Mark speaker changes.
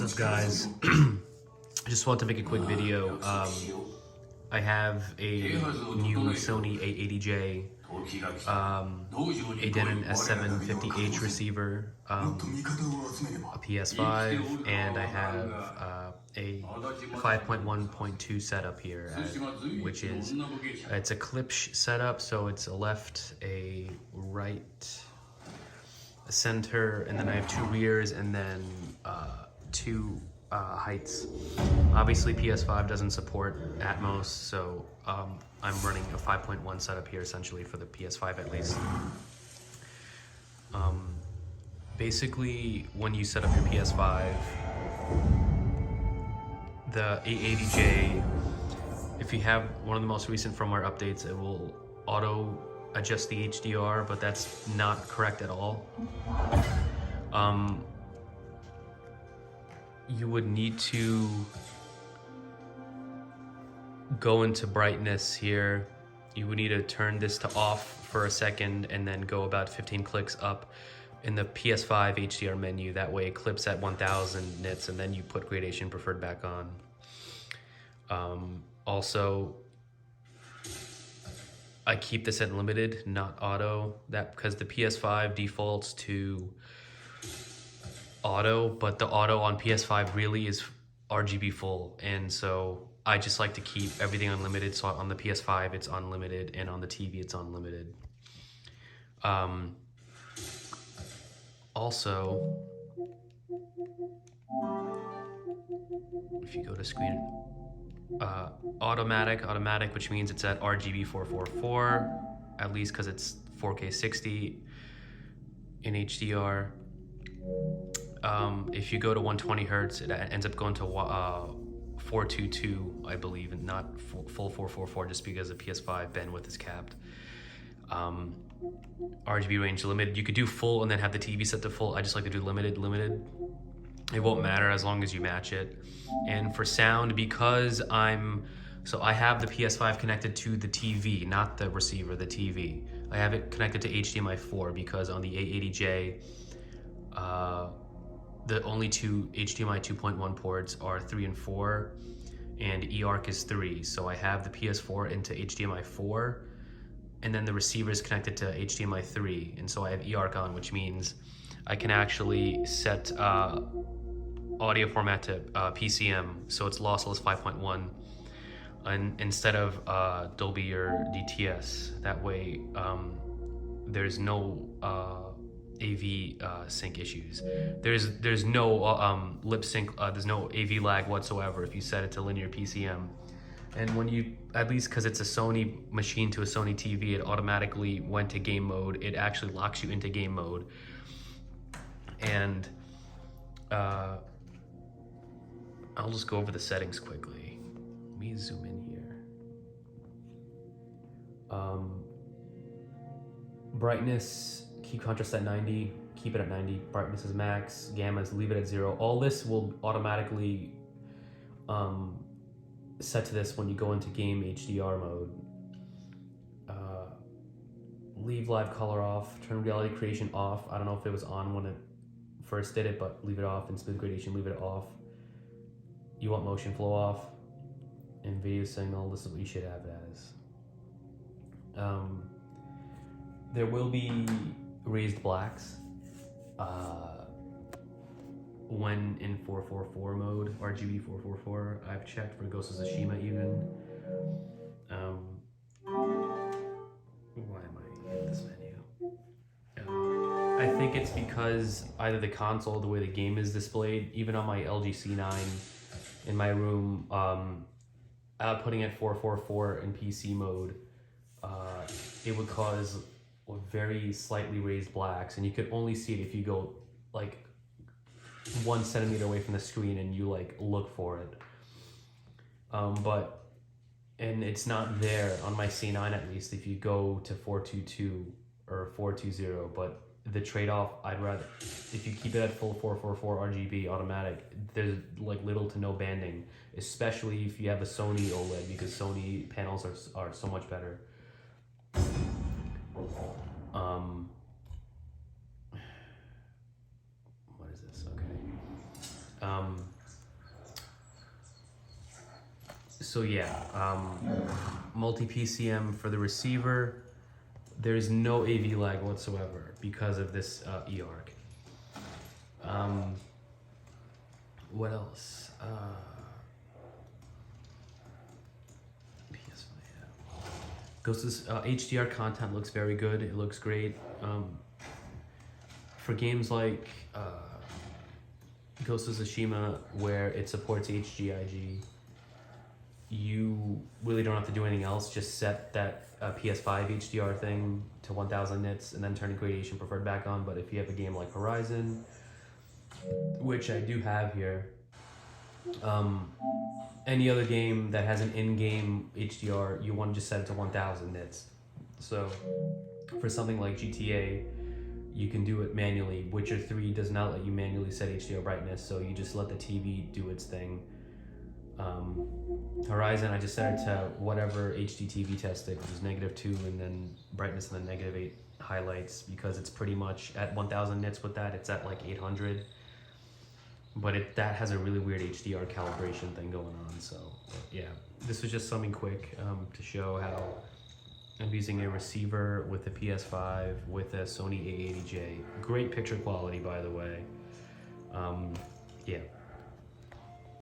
Speaker 1: What's up, guys? I just want to make a quick video. I have a new Sony A80J, a Denon S750H receiver, a PS5, and I have a 5.1.2 setup here, which is, it's a Klipsch setup, so it's a left, a right, a center, and then I have two rears, and then two heights. Obviously PS5 doesn't support Atmos, so I'm running a 5.1 setup here essentially for the PS5 at least. Basically, when you set up your PS5, the A80J, if you have one of the most recent firmware updates, it will auto adjust the HDR, but that's not correct at all. You would need to go into brightness here. You would need to turn this to off for a second and then go about 15 clicks up in the PS5 HDR menu. That way it clips at 1000 nits, and then you put gradation preferred back on. Also, I keep this at limited, not auto, because the PS5 defaults to auto, but the auto on PS5 really is RGB full, and so I just like to keep everything unlimited. So on the PS5 it's unlimited, and on the TV it's unlimited. Also, if you go to screen, automatic, which means it's at RGB 444, at least because it's 4K 60 in HDR. If you go to 120 hertz, it ends up going to 422, I believe, and not full 444, just because the PS5 bandwidth is capped. RGB range limited. You could do full and then have the TV set to full. I just like to do limited. It won't matter as long as you match it. And for sound, because I have the PS5 connected to the TV, not the receiver, the TV. I have it connected to HDMI 4 because on the A80J, the only two HDMI 2.1 ports are 3 and 4, and eARC is 3. So I have the PS4 into HDMI 4, and then the receiver is connected to HDMI 3, and so I have eARC on, which means I can actually set audio format to PCM, so it's lossless 5.1, and instead of Dolby or DTS. That way, there's no AV sync issues. There's no lip sync. There's no AV lag whatsoever if you set it to linear PCM. And when you, at least because it's a Sony machine to a Sony TV, it automatically went to game mode. It actually locks you into game mode. And I'll just go over the settings quickly. Let me zoom in here. Brightness, keep contrast at 90, keep it at 90. Brightness is max, gammas, leave it at 0. All this will automatically set to this when you go into game HDR mode. Leave live color off, turn reality creation off. I don't know if it was on when it first did it, but leave it off. And smooth gradation, leave it off. You want motion flow off, and video signal, this is what you should have it as. There will be raised blacks when in 444 mode, RGB 444. I've checked for Ghost of Tsushima even. Why am I in this menu? I think it's because either the console, the way the game is displayed, even on my LG C9 in my room, putting it 444 in PC mode, it would cause very slightly raised blacks, and you could only see it if you go like 1 centimeter away from the screen and you like look for it. And it's not there on my C9 at least if you go to 422 or 420, but the trade-off, I'd rather, if you keep it at full 444 RGB automatic, there's like little to no banding, especially if you have a Sony OLED, because Sony panels are so much better. What is this? Okay. So yeah, multi-PCM for the receiver. There's no AV lag whatsoever because of this eARC. What else? PS5, yeah. Ghost's HDR content looks very good. It looks great. For games like Ghost of Tsushima, where it supports HGIG, you really don't have to do anything else. Just set that PS5 HDR thing to 1000 nits and then turn gradation preferred back on. But if you have a game like Horizon, which I do have here, any other game that has an in-game HDR, you want to just set it to 1000 nits. So for something like GTA, you can do it manually. Witcher 3 does not let you manually set HDR brightness, so you just let the TV do its thing. Horizon, I just set it to whatever HD TV tested, which is -2 and then brightness and then -8 highlights, because it's pretty much at 1000 nits with that, it's at like 800. But that has a really weird HDR calibration thing going on, so yeah. This was just something quick to show how I'm using a receiver with a PS5 with a Sony A80J. Great picture quality, by the way. Yeah.